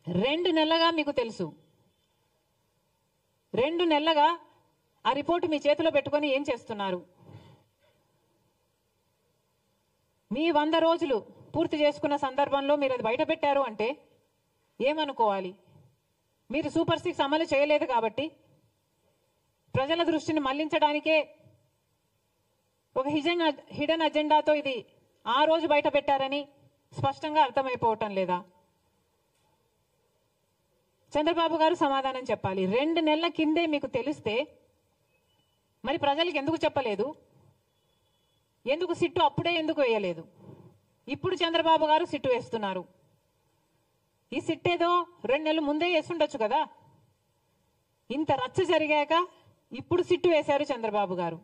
2 నెలలుగా మీకు తెలుసు. 2 నెలలుగా ఆ రిపోర్టు మీ చేతిలో పెట్టుకొని ఏం చేస్తున్నారు? మీ 100 రోజులు పూర్తి చేసుకున్న సందర్భంలో మీరు అది బయట పెట్టారు అంటే ఏమనుకోవాలి? మీరు సూపర్ 6 అమలు చేయలేదు కాబట్టి ప్రజల దృష్టిని మళ్లించడానికే ఒక హిడెన్ అజెండాతో ఇది ఆ రోజు బయట పెట్టారని స్పష్టంగా అర్థమైపోవటం లేదా? చంద్రబాబు గారు సమాధానం చెప్పాలి. 2 నెలల కిందే మీకు తెలిస్తే మరి ప్రజలకు ఎందుకు చెప్పలేదు? ఎందుకు సిట్టు అప్పుడే ఎందుకు వేయలేదు? ఇప్పుడు చంద్రబాబు గారు సిట్టు వేస్తున్నారు. ఈ సిట్టేదో 2 నెలలు ముందే వేస్తుండొచ్చు కదా. ఇంత రచ్చ జరిగాక ఇప్పుడు సిట్టు వేశారు చంద్రబాబు గారు.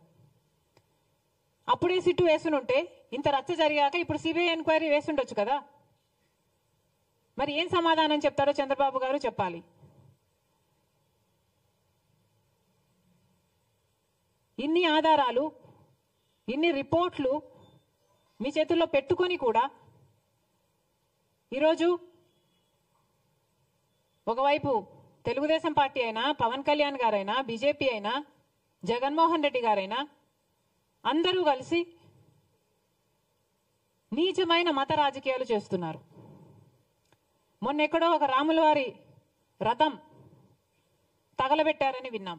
అప్పుడే సిట్టు వేసునుంటే ఇంత రచ్చ జరిగాక ఇప్పుడు సిబిఐ ఎంక్వైరీ వేస్తుండొచ్చు కదా. మరి ఏం సమాధానం చెప్తారో చంద్రబాబు గారు చెప్పాలి. ఇన్ని ఆధారాలు, ఇన్ని రిపోర్ట్లు మీ చేతుల్లో పెట్టుకొని కూడా ఈరోజు ఒకవైపు తెలుగుదేశం పార్టీ అయినా, పవన్ కళ్యాణ్ గారైనా, బీజేపీ అయినా, జగన్మోహన్ రెడ్డి గారైనా అందరూ కలిసి నీచమైన మత రాజకీయాలు చేస్తున్నారు. మొన్నెక్కడో ఒక రాముల వారి రథం తగలబెట్టారని విన్నాం.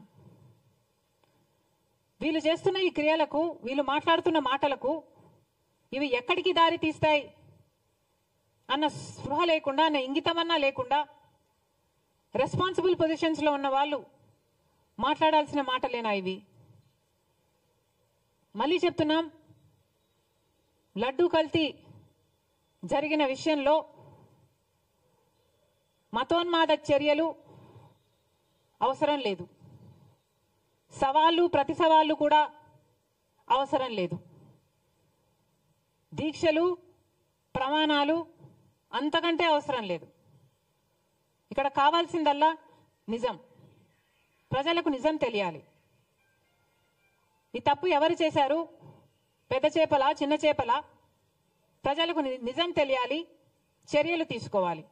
వీళ్ళు చేస్తున్న ఈ క్రియలకు, వీళ్ళు మాట్లాడుతున్న మాటలకు ఇవి ఎక్కడికి దారి తీస్తాయి అన్న స్పృహ లేకుండా, అన్న ఇంగితమన్నా లేకుండా రెస్పాన్సిబుల్ పొజిషన్స్ లో ఉన్న వాళ్ళు మాట్లాడాల్సిన మాటలేనా ఇవి? మళ్ళీ చెప్తున్నాం, లడ్డూ కల్తీ జరిగిన విషయంలో మతోన్మాద చర్యలు అవసరం లేదు. సవాళ్లు, ప్రతి సవాళ్లు కూడా అవసరం లేదు. దీక్షలు, ప్రమాణాలు అంతకంటే అవసరం లేదు. ఇక్కడ కావాల్సిందల్లా నిజం. ప్రజలకు నిజం తెలియాలి. ఈ తప్పు ఎవరు చేశారు? పెద్ద చేపల, చిన్న చేపల? ప్రజలకు నిజం తెలియాలి, చర్యలు తీసుకోవాలి.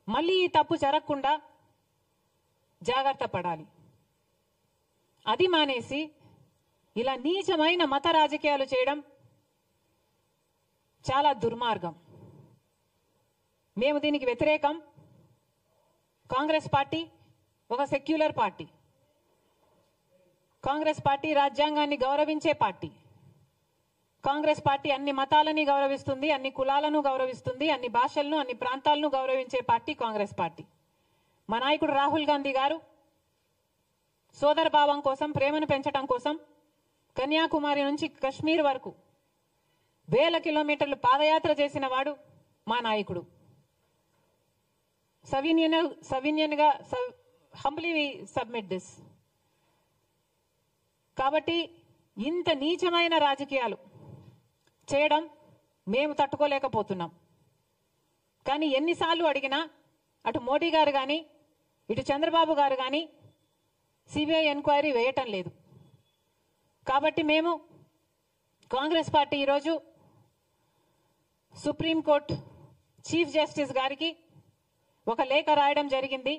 మళ్ళీ ఈ తప్పు జరగకుండా జాగ్రత్త పడాలి. అది మానేసి ఇలా నీచమైన మత రాజకీయాలు చేయడం చాలా దుర్మార్గం. మేము దీనికి వ్యతిరేకం. కాంగ్రెస్ పార్టీ ఒక సెక్యులర్ పార్టీ. కాంగ్రెస్ పార్టీ రాజ్యాంగాన్ని గౌరవించే పార్టీ. కాంగ్రెస్ పార్టీ అన్ని మతాలని గౌరవిస్తుంది, అన్ని కులాలను గౌరవిస్తుంది, అన్ని భాషలను, అన్ని ప్రాంతాలను గౌరవించే పార్టీ కాంగ్రెస్ పార్టీ. మా నాయకుడు రాహుల్ గాంధీ గారు సోదర భావం కోసం, ప్రేమను పెంచడం కోసం కన్యాకుమారి నుంచి కశ్మీర్ వరకు 1000 కిలోమీటర్లు పాదయాత్ర చేసిన వాడు మా నాయకుడు. సవినయంగా హంబ్లీ సబ్మిట్ దిస్. కాబట్టి ఇంత నీచమైన రాజకీయాలు చేయడం మేము తట్టుకోలేకపోతున్నాం. కానీ ఎన్నిసార్లు అడిగినా అటు మోడీ గారు కానీ, ఇటు చంద్రబాబు గారు కానీ సిబిఐ ఎంక్వైరీ వేయటం లేదు. కాబట్టి మేము కాంగ్రెస్ పార్టీ ఈరోజు సుప్రీంకోర్టు చీఫ్ జస్టిస్ గారికి ఒక లేఖ రాయడం జరిగింది.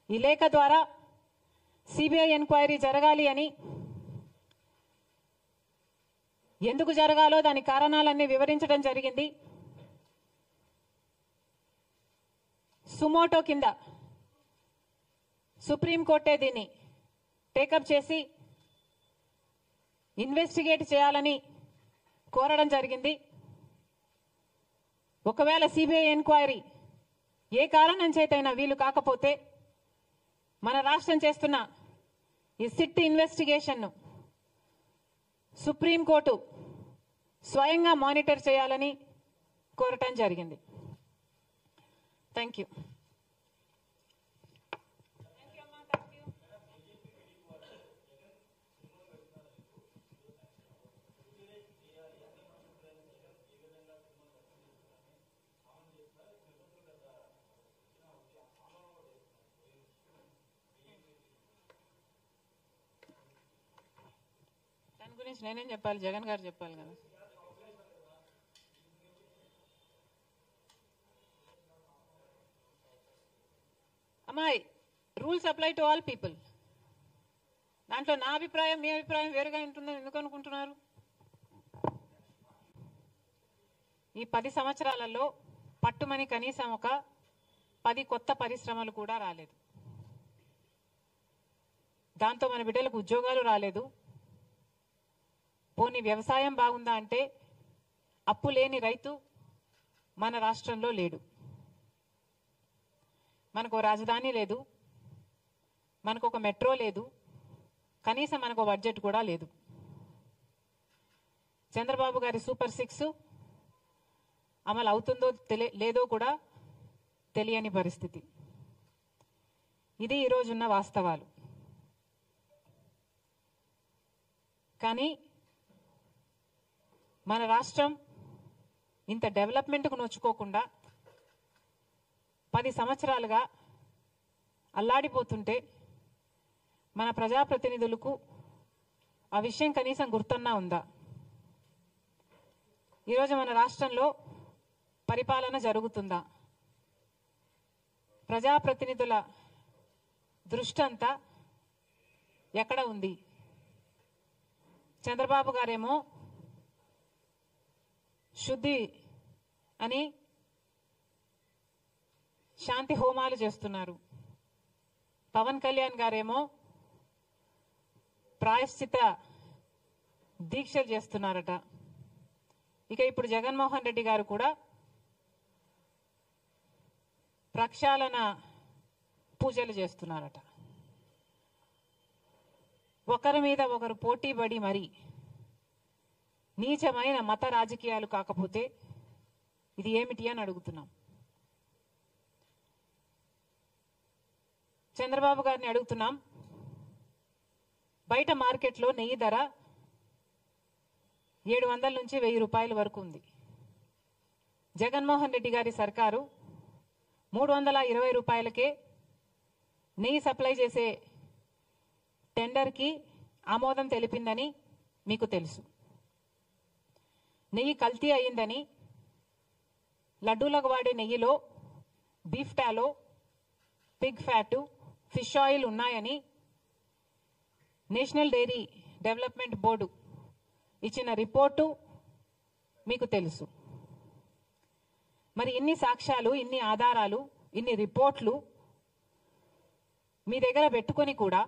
ఈ లేఖ ద్వారా సిబిఐ ఎంక్వైరీ జరగాలి అని, ఎందుకు జరగాలో దాని కారణాలన్నీ వివరించడం జరిగింది. సుమోటో కింద సుప్రీంకోర్టే దీన్ని టేకప్ చేసి ఇన్వెస్టిగేట్ చేయాలని కోరడం జరిగింది. ఒకవేళ సిబిఐ ఎంక్వైరీ ఏ కారణం చేతైనా వీలు కాకపోతే మన రాష్ట్రం చేస్తున్న ఈ సిట్ ఇన్వెస్టిగేషన్ను సుప్రీంకోర్టు స్వయంగా మానిటర్ చేయాలని కోరటం జరిగింది. Thank you. దాని గురించి నేనేం చెప్పాలి? జగన్ గారు చెప్పాలి కదా. అమ్మాయి rules apply to all people. దాంట్లో నా అభిప్రాయం మీ అభిప్రాయం వేరుగా ఉంటుందని ఎందుకు అనుకుంటున్నారు? ఈ 10 సంవత్సరాలలో పట్టుమని కనీసం ఒక 10 కొత్త పరిశ్రమలు కూడా రాలేదు. దాంతో మన బిడ్డలకు ఉద్యోగాలు రాలేదు. పోనీ వ్యవసాయం బాగుందా అంటే అప్పు లేని రైతు మన రాష్ట్రంలో లేడు. మనకు రాజధాని లేదు, మనకు ఒక మెట్రో లేదు, కనీసం మనకు బడ్జెట్ కూడా లేదు. చంద్రబాబు గారి సూపర్ 6 అమలు అవుతుందో లేదో కూడా తెలియని పరిస్థితి. ఇది ఈరోజున్న వాస్తవాలు. కానీ మన రాష్ట్రం ఇంత డెవలప్మెంట్కు నోచుకోకుండా 10 సంవత్సరాలుగా అల్లాడిపోతుంటే మన ప్రజాప్రతినిధులకు ఆ విషయం కనీసం గుర్తున్నా ఉందా? ఈరోజు మన రాష్ట్రంలో పరిపాలన జరుగుతుందా? ప్రజాప్రతినిధుల దృష్టి అంతా ఎక్కడ ఉంది? చంద్రబాబు గారేమో శుద్ధి అని శాంతి హోమాలు చేస్తున్నారు. పవన్ కళ్యాణ్ గారేమో ప్రాయశ్చిత దీక్షలు చేస్తున్నారట. ఇక ఇప్పుడు జగన్మోహన్ రెడ్డి గారు కూడా ప్రక్షాళన పూజలు చేస్తున్నారట. ఒకరి మీద ఒకరు పోటీపడి మరి నీచమైన మత రాజకీయాలు కాకపోతే ఇది ఏమిటి అని అడుగుతున్నాం. చంద్రబాబు గారిని అడుగుతున్నాం, బయట మార్కెట్లో నెయ్యి ధర 700 నుంచి 1000 రూపాయల వరకు ఉంది. జగన్మోహన్ రెడ్డి గారి సర్కారు 320 రూపాయలకే నెయ్యి సప్లై చేసే టెండర్కి ఆమోదం తెలిపిందని మీకు తెలుసు. నెయ్యి కల్తీ అయిందని, లడ్డూలకు వాడే నెయ్యిలో beef టాలో, Pig fat, fish oil ఉన్నాయని నేషనల్ డైరీ డెవలప్మెంట్ బోర్డు ఇచ్చిన రిపోర్టు మీకు తెలుసు. మరి ఇన్ని సాక్ష్యాలు, ఇన్ని ఆధారాలు, ఇన్ని రిపోర్ట్లు మీ దగ్గర పెట్టుకొని కూడా